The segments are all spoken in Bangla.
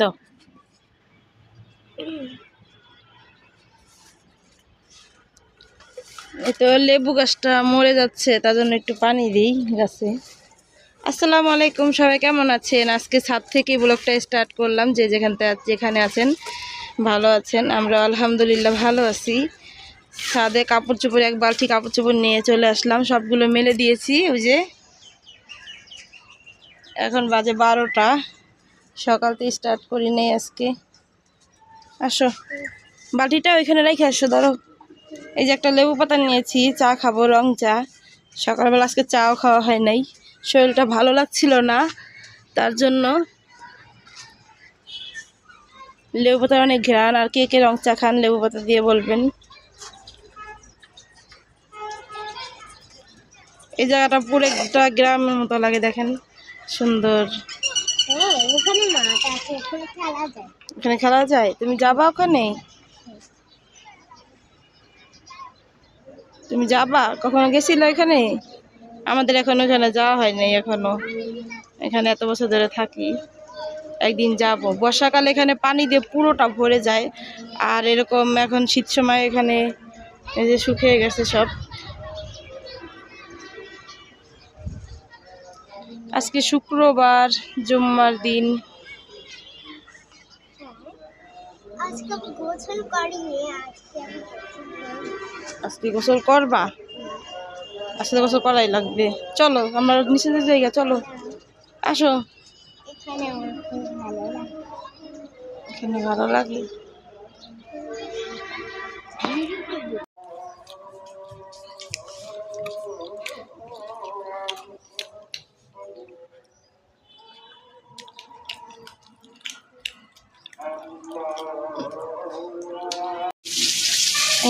দাও। এই তো লেবু গাছটা মরে যাচ্ছে, তার জন্য একটু পানি দিই গাছে। আসসালামু আলাইকুম, সবাই কেমন আছেন? আজকে ছাদ থেকে ব্লগটা স্টার্ট করলাম। যেখানে আছেন ভালো আছেন, আমরা আলহামদুলিল্লাহ ভালো আছি। ছাদে কাপড় চোপড়, এক বালতি কাপড় চোপড় নিয়ে চলে আসলাম, সবগুলো মেলে দিয়েছি। ওই যে এখন বাজে 12টা, সকাল থেকে স্টার্ট করি নেই আজকে। আসো, বাটিটা ওইখানে রেখে আসো, ধরো। এই যে একটা লেবু পাতা নিয়েছি, চা খাবো, রং চা। সকালবেলা আজকে চাও খাওয়া হয় নাই, শরীরটা ভালো লাগছিল না, তার জন্য। লেবু পাতার অনেক ঘ্রাণ, আর কে কে রং চা খান লেবু পাতা দিয়ে বলবেন। এই জায়গাটা পুরো একটা গ্রামের মতো লাগে, দেখেন সুন্দর। ওখানে খেলা যায়, তুমি যাবা ওখানে? তুমি যাবা? কখনো গেছিলে এখানে? আমাদের এখন ওখানে যাওয়া হয় নাই এখনো, এখানে এত বছর ধরে থাকি। একদিন যাব। বর্ষাকালে এখানে পানি দিয়ে পুরোটা ভরে যায়, আর এরকম এখন শীত সময় এখানে এই যে শুকিয়ে গেছে সব। আজকে শুক্রবার, জুম্মার দিন। আজকে গোসল করবা? আজকে গোসল করাই লাগবে। চলো আমরা নিচে জায়গা, চলো আসো। এখানে ভালো লাগে।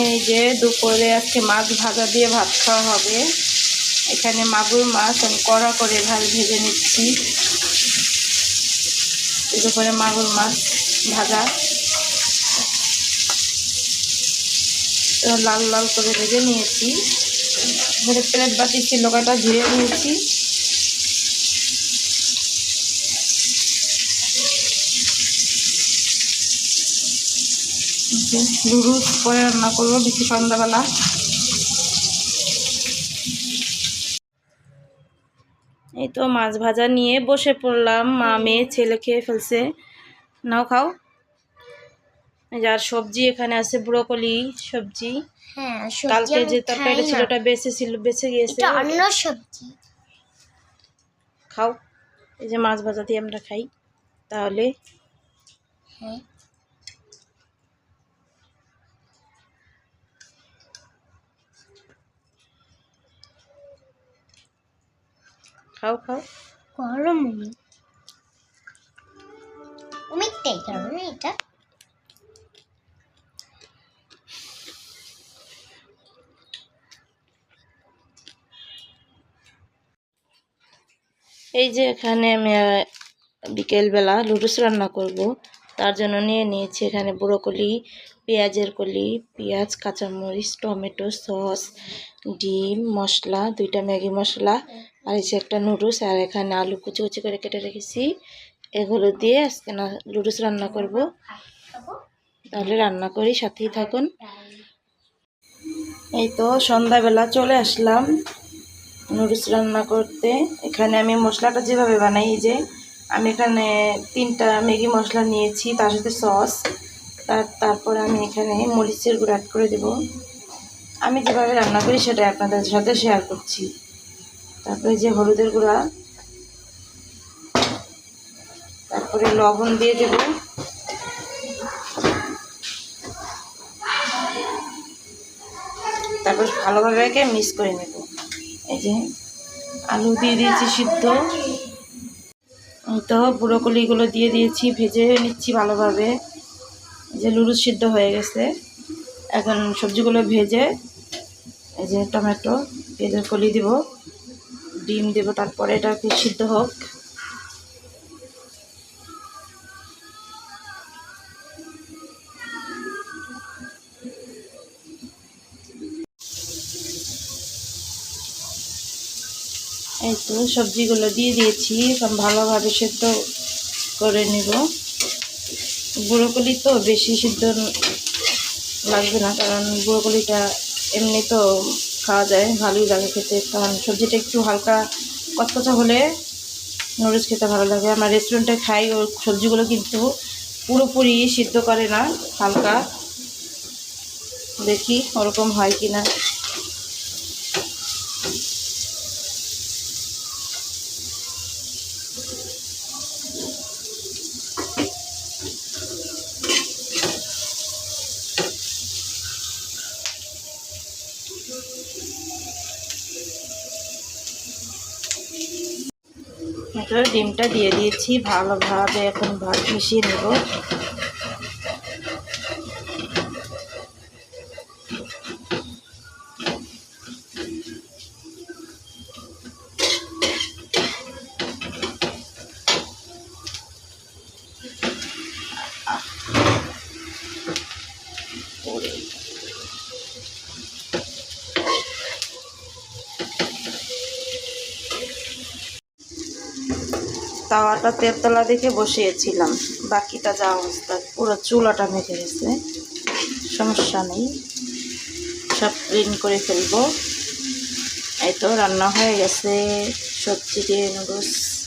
এই যে দুপুরে আজকে মাছ ভাজা দিয়ে ভাত খাওয়া হবে। এখানে মাগুর মাছ আমি কড়া করে ভেজে নিচ্ছি। দুপুরে মাগুর মাছ ভাজা, লাল লাল করে ভেজে নিয়েছি। ঘরে প্লেট বাটি ছিল, কটা ধুয়ে নিয়েছি। নুডলস পরে রান্না করবো বেশি সন্ধ্যাবেলা। এই তো মাছ ভাজা নিয়ে বসে পড়লাম, মা মেয়ে ছেলে খেয়ে ফেলছে। নাও খাও। আর সবজি এখানে আছে, ব্রোকলি সবজি। কালকে যে তরকারিটা ছিল ওটা বেঁচে গিয়েছে। অন্য সবজি খাও। এই যে মাছ ভাজা দিয়ে আমরা খাই তাহলে। খাও খাও। গরম অনেকটাই গরম এটা। এই যে এখানে আমি বিকেলবেলা লুডুস রান্না করব, তার জন্য নিয়ে নিয়েছি এখানে ব্রোকলি, পেঁয়াজের কলি, পেঁয়াজ, কাঁচামরিচ, টমেটো সস, ডিম, মশলা, 2টা ম্যাগি মশলা, আর এই যে একটা নুডলস, আর এখানে আলু কুচি কুচি করে কেটে রেখেছি। এগুলো দিয়ে আজকে লুডুস রান্না করব। তাহলে রান্না করি, সাথেই থাকুন। এই তো সন্ধ্যাবেলা চলে আসলাম নুডলস রান্না করতে। এখানে আমি মশলাটা যেভাবে বানাই, এই যে আমি এখানে 3টা ম্যাগি মশলা নিয়েছি, তার সাথে সস, তারপর আমি এখানে মরিচের গুঁড়ো অ্যাড করে দেব। আমি যেভাবে রান্না করি সেটা আপনাদের সাথে শেয়ার করছি। তারপরে যে হলুদের গুঁড়া, তারপরে লবণ দিয়ে দেব। তারপর ভালোভাবে মিক্স করে নেব। এই যে আলু দিয়ে দিয়েছি সিদ্ধ। তো ব্রোকলিগুলো দিয়ে দিয়েছি, ভেজে নিচ্ছি ভালোভাবে। যে লুডুস সিদ্ধ হয়ে গেছে, এখন সবজিগুলো ভেজে, এই যে টমেটো, পেঁয়াজের কলি দিব, ডিম দেব, তারপরে এটাকে সিদ্ধ হোক। এই তো সবজিগুলো দিয়ে দিয়েছি, এখন ভালোভাবে সিদ্ধ করে নিব। ব্রোকলি তো বেশি সিদ্ধ লাগবে না, কারণ ব্রোকলিটা এমনি তো খাওয়া যায়, ভালোই লাগে খেতে। কারণ সবজিটা একটু হালকা কচকচা হলে নুডলস খেতে ভালো লাগে। আমরা রেস্টুরেন্টে খাই, ওর সবজিগুলো কিন্তু পুরোপুরি সিদ্ধ করে না, হালকা। দেখি ওরকম হয় কি না। ডিমটা দিয়ে দিয়েছি, ভালোভাবে এখন ভাত মিশিয়ে নেব। তাওয়াটা তেলতলা দেখে বসিয়েছিলাম, বাকিটা যা অবস্থা, পুরো চুলাটা মেখে গেছে। সমস্যা নেই, সব ক্লিন করে ফেলবো। এই তো রান্না হয়ে গেছে সবজি দিয়ে নুডলস।